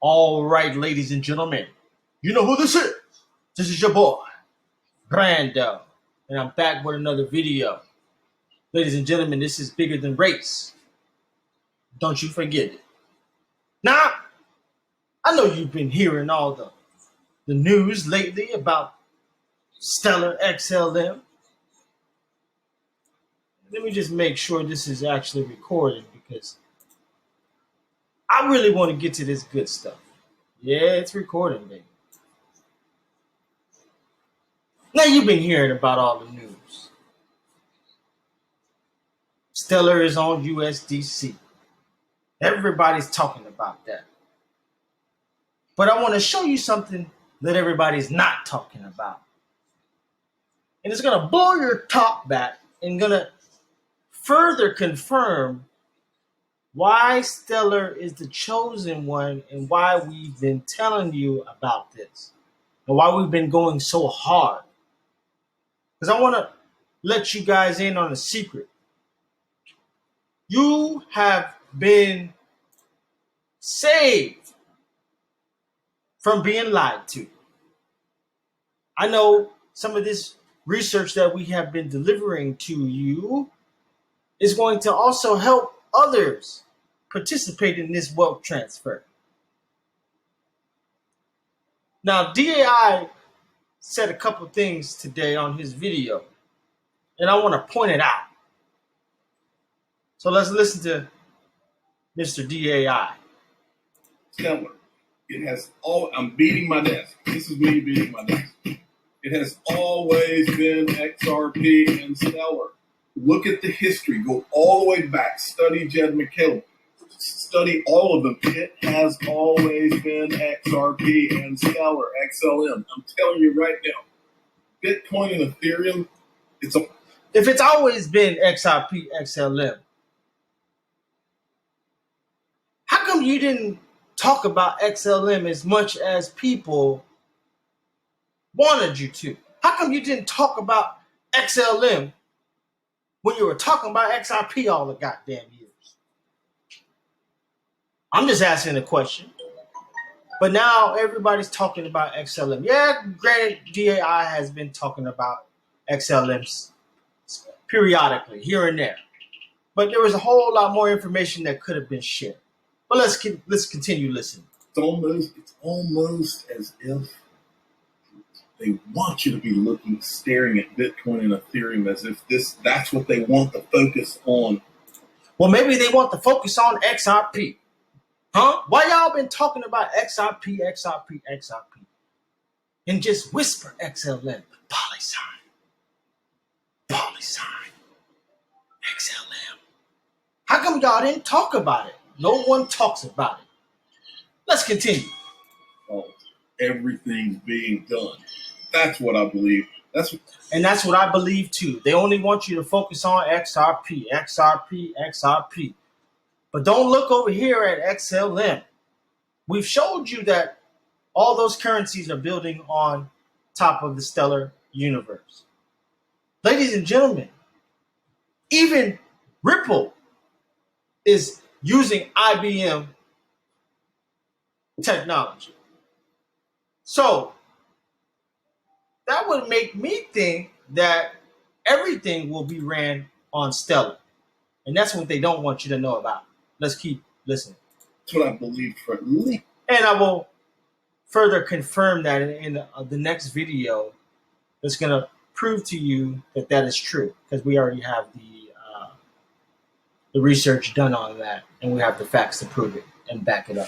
All right, ladies and gentlemen, you know who this is. This is your boy, Brando, and I'm back with another video. Ladies and gentlemen, this is bigger than race. Don't you forget it. Now, I know you've been hearing all the news lately about Stellar XLM. Let me just make sure this is actually recorded because I really want to get to this good stuff. Yeah, it's recording, baby. Now you've been hearing about all the news. Stellar is on USDC. Everybody's talking about that. But I want to show you something that everybody's not talking about. And it's going to blow your top back and going to further confirm why Stellar is the chosen one and why we've been telling you about this and why we've been going so hard. Because I want to let you guys in on a secret. You have been saved from being lied to. I know some of this research that we have been delivering to you is going to also help others participate in this wealth transfer. Now, DAI said a couple things today on his video, and I want to point it out. So let's listen to Mr. DAI. Stellar. It has all. I'm beating my desk. This is me beating my desk. It has always been XRP and Stellar. Look at the history. Go all the way back. Study Jed McCallum. Study all of them. It has always been XRP and Stellar, XLM. I'm telling you right now, Bitcoin and Ethereum, if it's always been XRP, XLM, how come you didn't talk about XLM as much as people wanted you to? How come you didn't talk about XLM when you were talking about XRP all the goddamn years? I'm just asking a question. But now everybody's talking about XLM. Yeah, granted, DAI has been talking about XLMs periodically, here and there. But there was a whole lot more information that could have been shared. But let's continue listening. It's almost as if they want you to be staring at Bitcoin and Ethereum as if that's what they want to focus on. Well, maybe they want to focus on XRP. Huh? Why y'all been talking about XRP, XRP, XRP? And just whisper XLM, polysign, XLM. How come y'all didn't talk about it? No one talks about it. Let's continue. Oh, everything's being done. That's what I believe. That's what I believe too. They only want you to focus on XRP, XRP, XRP. But don't look over here at XLM. We've showed you that all those currencies are building on top of the Stellar universe. Ladies and gentlemen, even Ripple is using IBM technology. So that would make me think that everything will be ran on Stellar. And that's what they don't want you to know about. Let's keep listening. That's what I believe for me. And I will further confirm that in the next video that's going to prove to you that that is true, because we already have the research done on that, and we have the facts to prove it and back it up.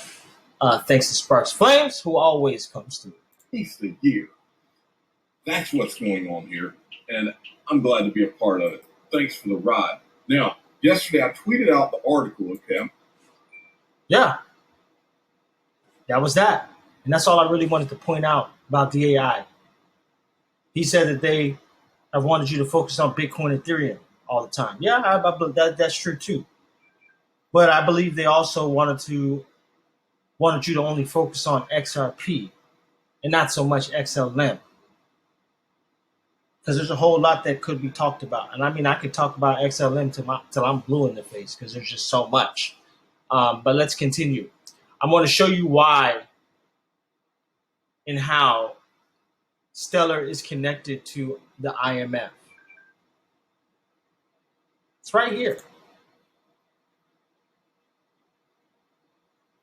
Thanks to Sparks Flames, who always comes through. Piece of gear. That's what's going on here, and I'm glad to be a part of it. Thanks for the ride. Now, yesterday I tweeted out the article, okay? Yeah. That was that. And that's all I really wanted to point out about DAI. He said that they have wanted you to focus on Bitcoin and Ethereum all the time. Yeah, that's true too. But I believe they also wanted you to only focus on XRP and not so much XLM. Because there's a whole lot that could be talked about. And I mean, I could talk about XLM till I'm blue in the face because there's just so much. But let's continue. I'm going to show you why and how Stellar is connected to the IMF. It's right here.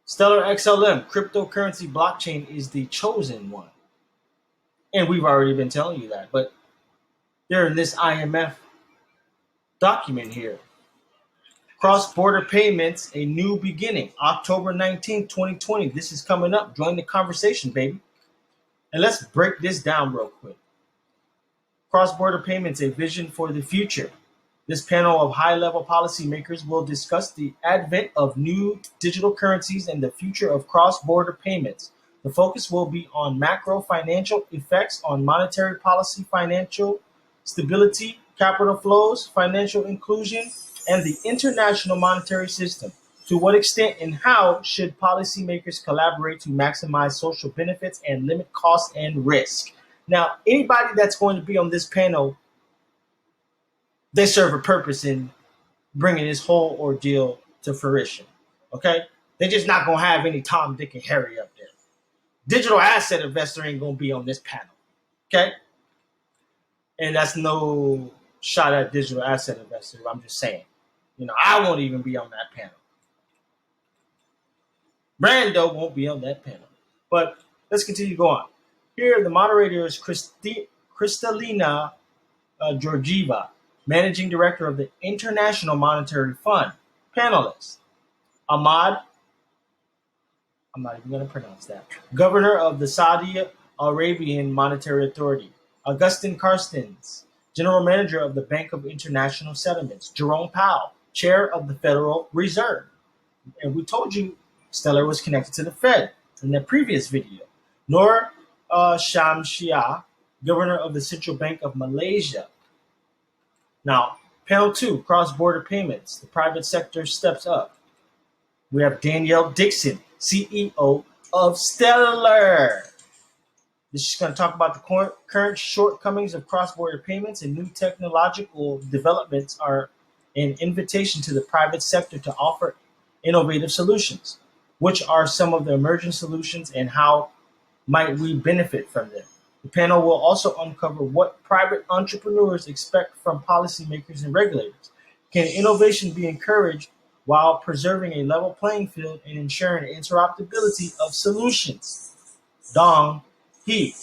Stellar XLM, cryptocurrency blockchain, is the chosen one. And we've already been telling you that. But they're in this IMF document here. Cross-border payments, a new beginning. October 19th, 2020. This is coming up. Join the conversation, baby. And let's break this down real quick. Cross-border payments, a vision for the future. This panel of high-level policymakers will discuss the advent of new digital currencies and the future of cross-border payments. The focus will be on macro financial effects on monetary policy, financial stability, capital flows, financial inclusion, and the international monetary system. To what extent and how should policymakers collaborate to maximize social benefits and limit costs and risk? Now, anybody that's going to be on this panel, they serve a purpose in bringing this whole ordeal to fruition. Okay? They're just not going to have any Tom, Dick, and Harry up there. Digital asset investor ain't going to be on this panel. Okay? And that's no shot at digital asset investor. I'm just saying. I won't even be on that panel. Brando won't be on that panel. But let's continue going. Here, the moderator is Kristalina Georgieva, Managing Director of the International Monetary Fund. Panelists: Ahmad, I'm not even going to pronounce that, Governor of the Saudi Arabian Monetary Authority. Augustin Carstens, General Manager of the Bank of International Settlements. Jerome Powell, Chair of the Federal Reserve. And we told you Stellar was connected to the Fed in the previous video. Noor Shamsia, Governor of the Central Bank of Malaysia. Now, panel 2, cross-border payments. The private sector steps up. We have Danielle Dixon, CEO of Stellar. This is going to talk about the current shortcomings of cross-border payments, and new technological developments are an invitation to the private sector to offer innovative solutions. Which are some of the emerging solutions and how might we benefit from them? The panel will also uncover what private entrepreneurs expect from policymakers and regulators. Can innovation be encouraged while preserving a level playing field and ensuring interoperability of solutions? Dong He,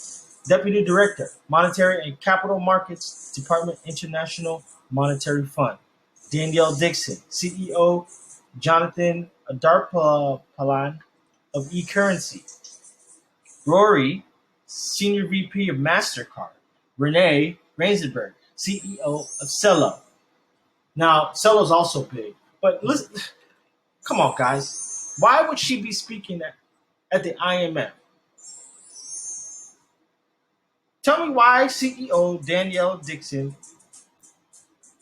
Deputy Director, Monetary and Capital Markets Department, International Monetary Fund. Danielle Dixon, CEO, Jonathan Adarpalan of eCurrency. Rory, Senior VP of MasterCard. Renee Rainsberg, CEO of Cello. Now, Cello's also big, but listen, come on, guys. Why would she be speaking at the IMF? Tell me why CEO Danielle Dixon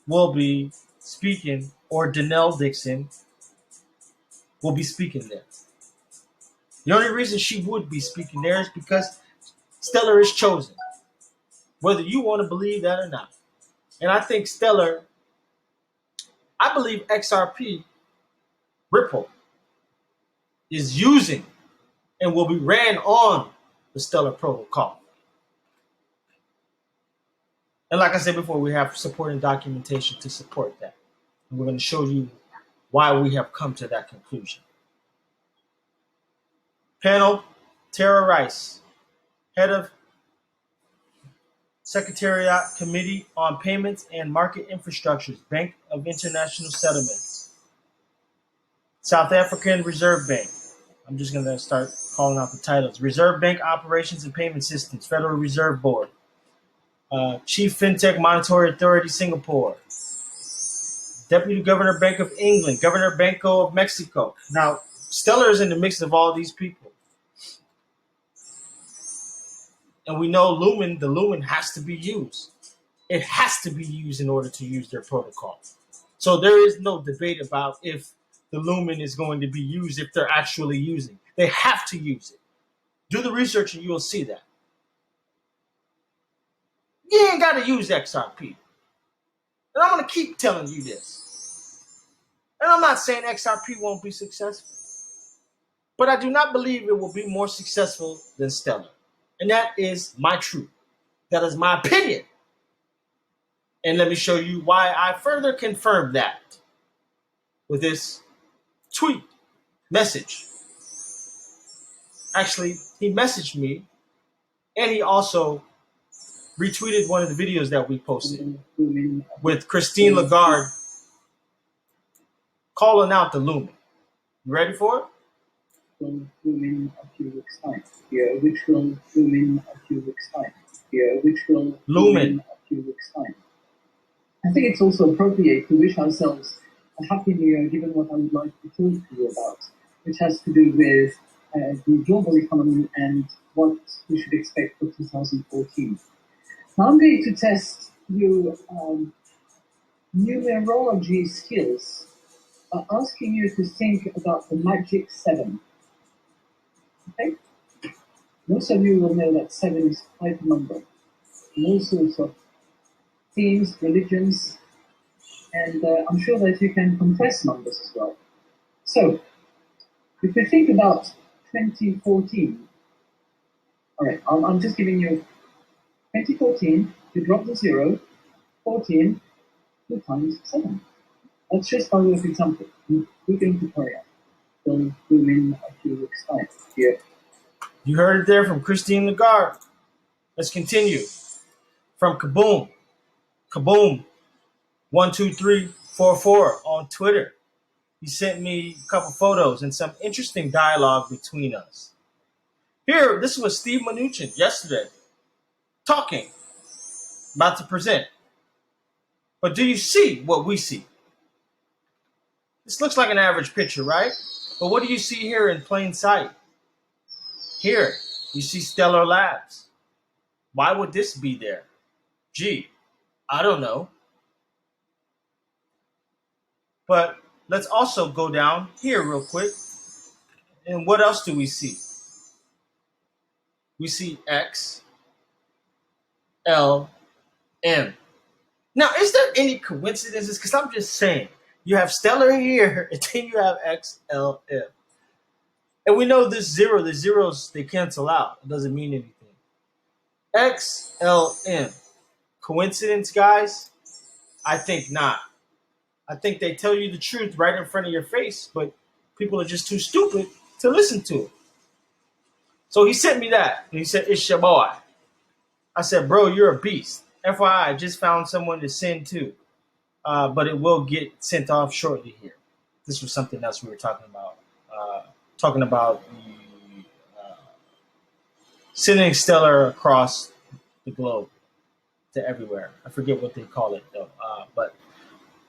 will be speaking, or Danelle Dixon will be speaking there. The only reason she would be speaking there is because Stellar is chosen, whether you want to believe that or not. And I think Stellar, I believe XRP, Ripple, is using and will be ran on the Stellar protocol. And like I said before, we have supporting documentation to support that. And we're going to show you why we have come to that conclusion. Panel, Tara Rice, Head of Secretariat Committee on Payments and Market Infrastructures, Bank of International Settlements. South African Reserve Bank. I'm just going to start calling out the titles. Reserve Bank Operations and Payment Systems, Federal Reserve Board. Chief FinTech Monetary Authority, Singapore. Deputy Governor, Bank of England. Governor, Banco of Mexico. Now, Stellar is in the mix of all these people. And we know the Lumen has to be used. It has to be used in order to use their protocol. So there is no debate about if the Lumen is going to be used, if they're actually using. They have to use it. Do the research and you'll see that. You ain't got to use XRP. And I'm going to keep telling you this. And I'm not saying XRP won't be successful. but I do not believe it will be more successful than Stellar. And that is my truth. That is my opinion. And let me show you why I further confirm that with this tweet message. Actually, he messaged me and he also retweeted one of the videos that we posted with Christine Lagarde calling out the Lumen. You ready for it? Will boom in a few weeks' time. Yeah, which will boom in a few weeks' time. Yeah, which will boom in a few weeks' time. I think it's also appropriate to wish ourselves a happy new year, given what I would like to talk to you about, which has to do with the global economy and what we should expect for 2014. Now I'm going to test your numerology skills by asking you to think about the magic 7. Okay? Most of you will know that 7 is quite a number in all sorts of themes, religions, and I'm sure that you can compress numbers as well. So, if we think about 2014, all right, I'm just giving you 2014, you drop the 0, 14, 2 times 7. That's just by way of example. We're going to carry on. We'll boom in a few weeks' time. Yeah. You heard it there from Christine Lagarde. Let's continue. From Kaboom. Kaboom 12344 on Twitter. He sent me a couple photos and some interesting dialogue between us. Here, this was Steve Mnuchin yesterday talking, about to present. But do you see what we see? This looks like an average picture, right? But what do you see here in plain sight? Here, you see Stellar Labs. Why would this be there? Gee, I don't know. But let's also go down here real quick. And what else do we see? We see X, L, M. Now, is there any coincidences? Because I'm just saying, you have Stellar here, and then you have X, L, M. And we know this zero, the zeros, they cancel out. It doesn't mean anything. X, L, M. Coincidence, guys? I think not. I think they tell you the truth right in front of your face, but people are just too stupid to listen to it. So he sent me that. And he said, it's your boy. I said, bro, you're a beast. FYI, I just found someone to send to. But it will get sent off shortly here. This was something else we were talking about. Talking about sending Stellar across the globe to everywhere. I forget what they call it, though. But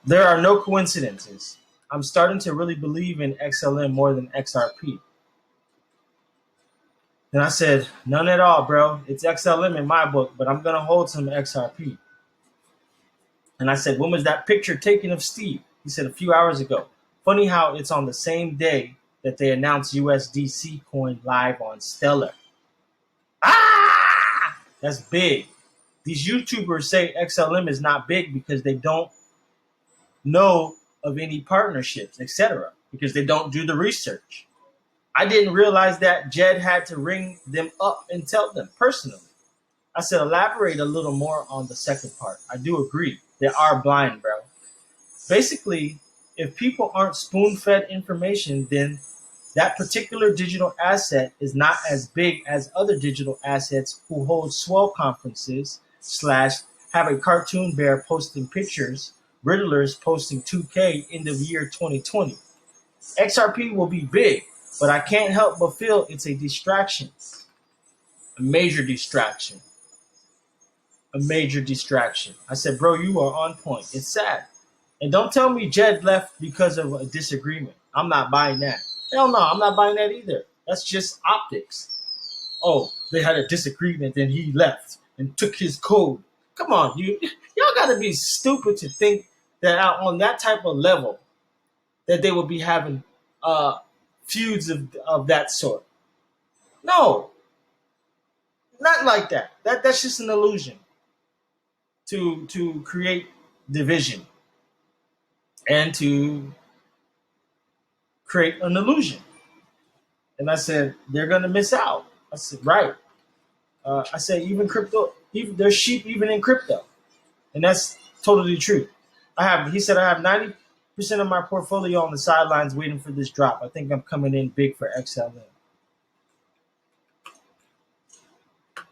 there are no coincidences. I'm starting to really believe in XLM more than XRP. Then I said, none at all, bro. It's XLM in my book, but I'm going to hold some XRP. And I said, when was that picture taken of Steve? He said, a few hours ago. Funny how it's on the same day that they announced USDC coin live on Stellar. Ah! That's big. These YouTubers say XLM is not big because they don't know of any partnerships, etc., because they don't do the research. I didn't realize that Jed had to ring them up and tell them personally. I said, elaborate a little more on the second part. I do agree. They are blind, bro. Basically, if people aren't spoon-fed information, then that particular digital asset is not as big as other digital assets who hold swell conferences / have a cartoon bear posting pictures, Riddlers posting 2K end of year 2020. XRP will be big, but I can't help but feel it's a distraction. A major distraction. A major distraction. I said, bro, you are on point. It's sad. And don't tell me Jed left because of a disagreement. I'm not buying that. Hell no, I'm not buying that either. That's just optics. Oh, they had a disagreement and he left and took his code. Come on, y'all gotta be stupid to think that on that type of level that they would be having feuds of that sort. No, not like that. That's just an illusion to create division and to create an illusion. And I said, they're going to miss out. I said, right. I said, even crypto, even there's sheep even in crypto. And that's totally true. He said, I have 90% of my portfolio on the sidelines waiting for this drop. I think I'm coming in big for XLM.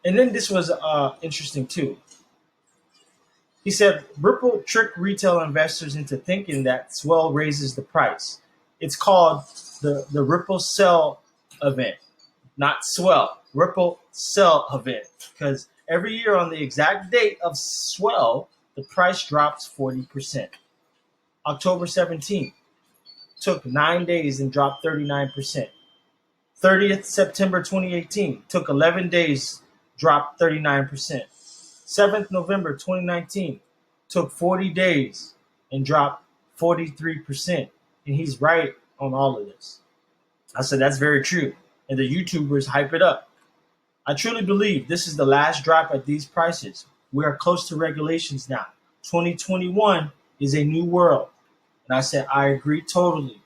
And then this was interesting too. He said, Ripple tricked retail investors into thinking that swell raises the price. It's called the Ripple sell event, not swell. Ripple sell event. Because every year on the exact date of swell, the price drops 40%. October 17th took 9 days and dropped 39%. 30th September 2018 took 11 days, dropped 39%. 7th November 2019 took 40 days and dropped 43%. And he's right on all of this. I said, that's very true. And the YouTubers hype it up. I truly believe this is the last drop at these prices. We are close to regulations now. 2021 is a new world. And I said, I agree totally.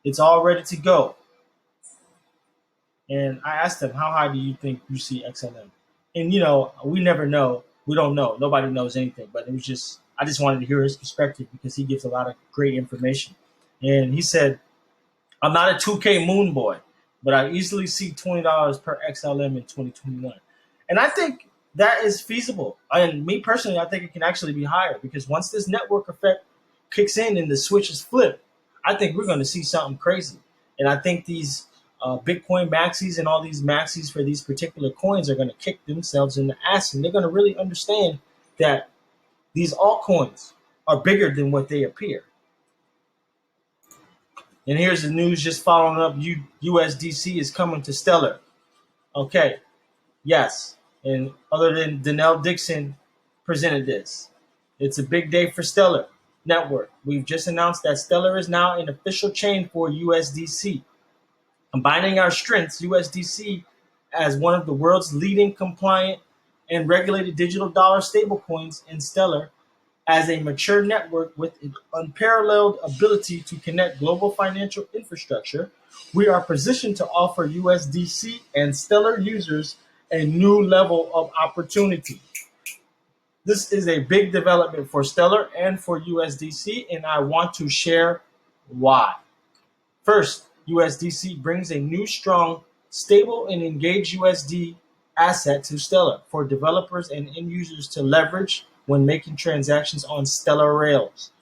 It's all ready to go. And I asked him, how high do you think you see XLM? And, we never know. We don't know. Nobody knows anything. But I just wanted to hear his perspective because he gives a lot of great information. And he said, I'm not a 2K moon boy, but I easily see $20 per XLM in 2021. And I think that is feasible. And me personally, I think it can actually be higher because once this network effect kicks in and the switches flip, I think we're going to see something crazy. And I think these Bitcoin maxis and all these maxis for these particular coins are going to kick themselves in the ass. And they're going to really understand that these altcoins are bigger than what they appear. And here's the news just following up. USDC is coming to Stellar. Okay, yes. And other than Danelle Dixon presented this. It's a big day for Stellar Network. We've just announced that Stellar is now an official chain for USDC. Combining our strengths, USDC as one of the world's leading compliant and regulated digital dollar stablecoins, and Stellar as a mature network with an unparalleled ability to connect global financial infrastructure, we are positioned to offer USDC and Stellar users a new level of opportunity. This is a big development for Stellar and for USDC, and I want to share why. First, USDC brings a new, strong, stable, and engaged USD asset to Stellar for developers and end users to leverage when making transactions on Stellar rails.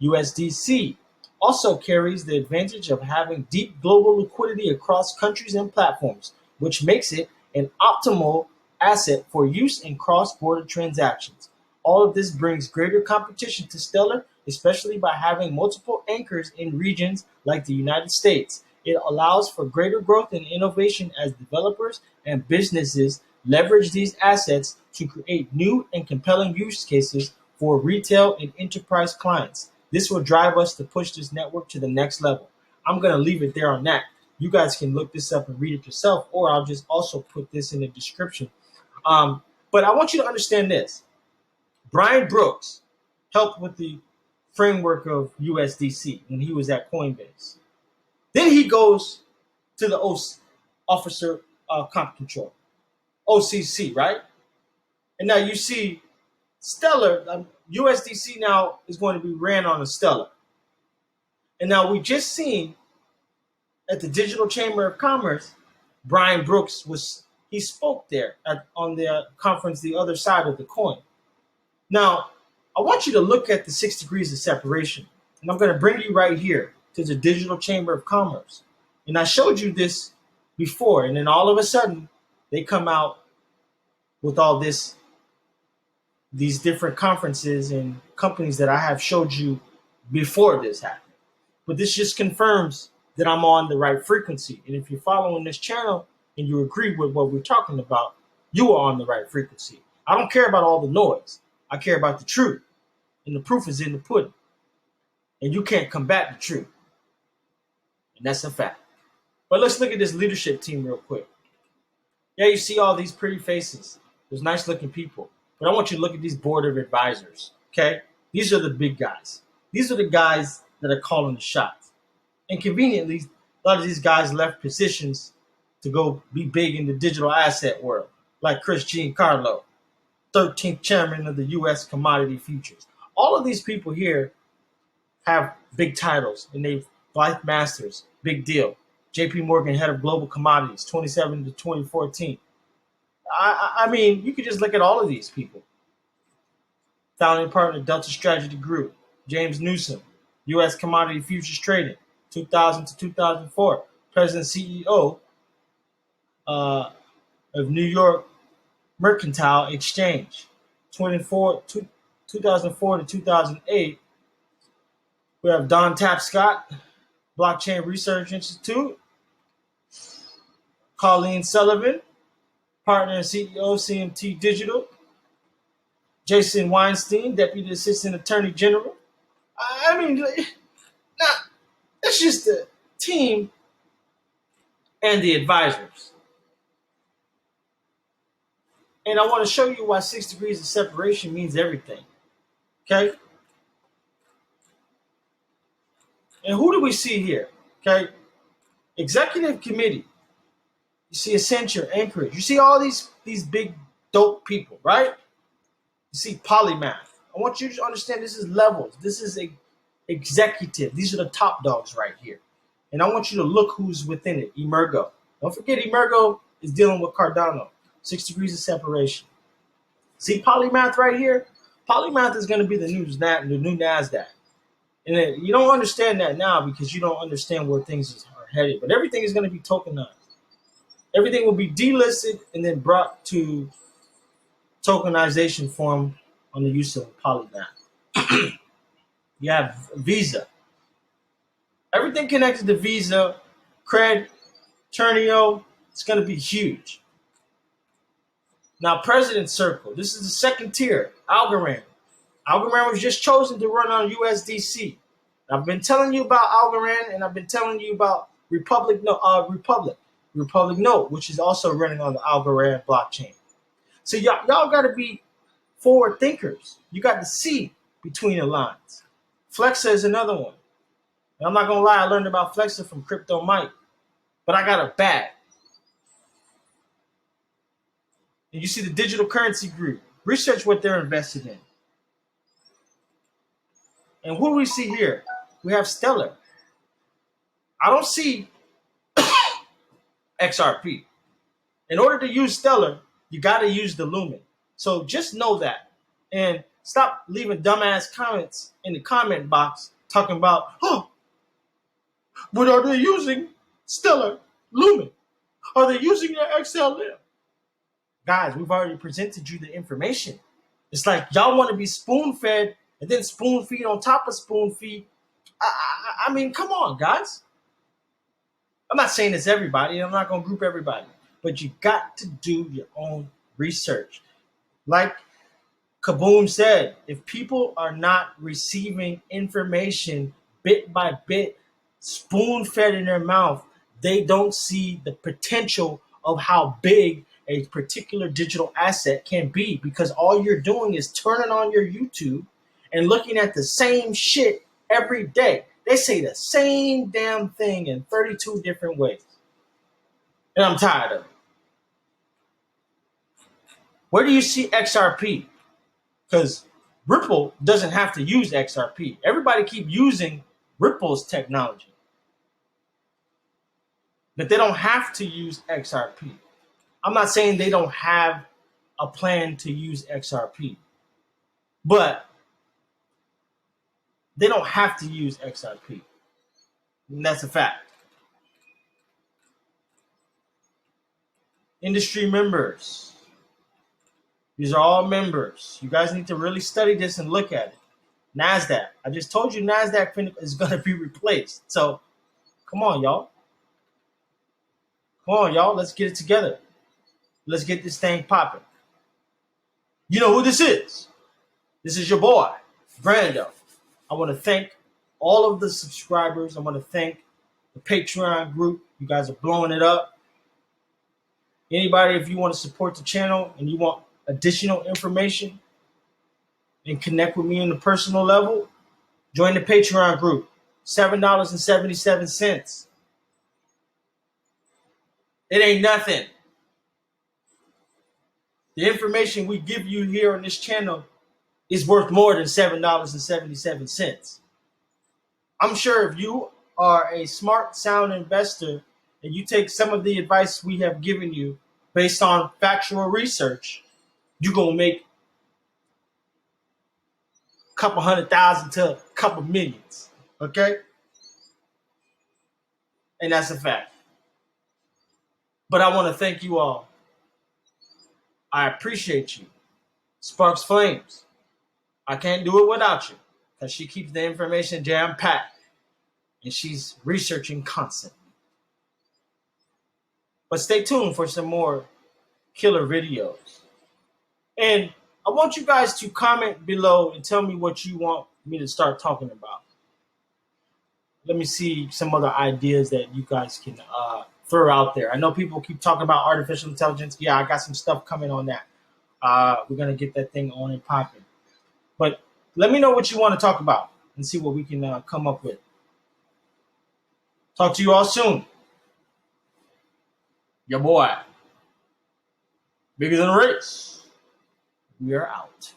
USDC also carries the advantage of having deep global liquidity across countries and platforms, which makes it an optimal asset for use in cross-border transactions. All of this brings greater competition to Stellar, especially by having multiple anchors in regions like the United States. It allows for greater growth and innovation as developers and businesses leverage these assets to create new and compelling use cases for retail and enterprise clients. This will drive us to push this network to the next level. I'm going to leave it there on that. You guys can look this up and read it yourself, or I'll just also put this in the description. But I want you to understand this. Brian Brooks helped with the framework of USDC when he was at Coinbase. Then he goes to the Officer Comp Control, OCC, right? And now you see Stellar, USDC now is going to be ran on a Stellar. And now we just seen at the Digital Chamber of Commerce, Brian Brooks he spoke there on the conference, The Other Side of the Coin. Now, I want you to look at the 6 degrees of separation. And I'm going to bring you right here to the Digital Chamber of Commerce. And I showed you this before, and then all of a sudden, they come out with all these different conferences and companies that I have showed you before this happened. But this just confirms that I'm on the right frequency. And if you're following this channel and you agree with what we're talking about, you are on the right frequency. I don't care about all the noise. I care about the truth. And the proof is in the pudding. And you can't combat the truth. And that's a fact. But let's look at this leadership team real quick. Yeah, you see all these pretty faces. There's nice looking people. But I want you to look at these board of advisors. Okay? These are the big guys. These are the guys that are calling the shots. And conveniently, a lot of these guys left positions to go be big in the digital asset world, like Chris Giancarlo, 13th chairman of the U.S. Commodity Futures. All of these people here have big titles and they've life masters, big deal. J.P. Morgan, head of global commodities, 2017 to 2014. I mean, you could just look at all of these people. Founding partner, Delta Strategy Group, James Newsom, U.S. Commodity Futures Trading, 2000 to 2004. President CEO of New York Mercantile Exchange, 2004 to 2008. We have Don Tapscott, Blockchain Research Institute. Colleen Sullivan, partner and CEO, CMT Digital. Jason Weinstein, Deputy Assistant Attorney General. I mean, now, that's just the team and the advisors. And I want to show you why 6 degrees of separation means everything. Okay? And who do we see here? Okay? Executive Committee. You see Accenture, Anchorage. You see all these big dope people, right? You see Polymath. I want you to understand this is levels. This is a executive. These are the top dogs right here. And I want you to look who's within it. Emergo. Don't forget Emergo is dealing with Cardano. 6 degrees of separation. See Polymath right here? Polymath is going to be the new NASDAQ. And you don't understand that now because you don't understand where things are headed. But everything is going to be tokenized. Everything will be delisted and then brought to tokenization form on the use of Polymath. You have Visa. Everything connected to Visa, Cred, Turnio, it's going to be huge. Now, President's Circle. This is the second tier. Algorand. Algorand was just chosen to run on USDC. I've been telling you about Algorand, and I've been telling you about Republic Note, which is also running on the Algorand blockchain. So y'all got to be forward thinkers. You got to see between the lines. Flexa is another one. And I'm not going to lie, I learned about Flexa from Crypto Mike. But I got a bag. And you see the Digital Currency Group. Research what they're invested in. And who do we see here? We have Stellar. I don't see XRP. In order to use Stellar, you got to use the Lumen. So just know that. And stop leaving dumbass comments in the comment box talking about, oh, but are they using Stellar Lumen? Are they using their XLM? Guys, we've already presented you the information. It's like y'all want to be spoon-fed and then spoon-feed on top of spoon-feed. I mean, come on, guys. I'm not saying it's everybody. I'm not going to group everybody. But you got to do your own research. Like Kaboom said, if people are not receiving information bit by bit, spoon-fed in their mouth, they don't see the potential of how big a particular digital asset can be, because all you're doing is turning on your YouTube and looking at the same shit every day. They say the same damn thing in 32 different ways. And I'm tired of it. Where do you see XRP? Because Ripple doesn't have to use XRP. Everybody keep using Ripple's technology. But they don't have to use XRP. I'm not saying they don't have a plan to use XRP. But they don't have to use XRP. And that's a fact. Industry members. These are all members. You guys need to really study this and look at it. NASDAQ. I just told you NASDAQ is going to be replaced. So, come on, y'all. Come on, y'all. Let's get it together. Let's get this thing popping. You know who this is. This is your boy, Brando. I want to thank all of the subscribers. I want to thank the Patreon group. You guys are blowing it up. Anybody, if you want to support the channel and you want additional information and connect with me on the personal level, join the Patreon group. $7.77. It ain't nothing. The information we give you here on this channel is worth more than $7.77. I'm sure if you are a smart, sound investor and you take some of the advice we have given you based on factual research, you're going to make a couple 100,000 to a couple millions. Okay? And that's a fact. But I want to thank you all. I appreciate you. Sparks Flames. I can't do it without you because she keeps the information jam-packed and she's researching constantly. But stay tuned for some more killer videos. And I want you guys to comment below and tell me what you want me to start talking about. Let me see some other ideas that you guys can throw out there. I know people keep talking about artificial intelligence. Yeah, I got some stuff coming on that. We're going to get that thing on and popping. But let me know what you want to talk about and see what we can come up with. Talk to you all soon. Your boy. Bigger than a race. We are out.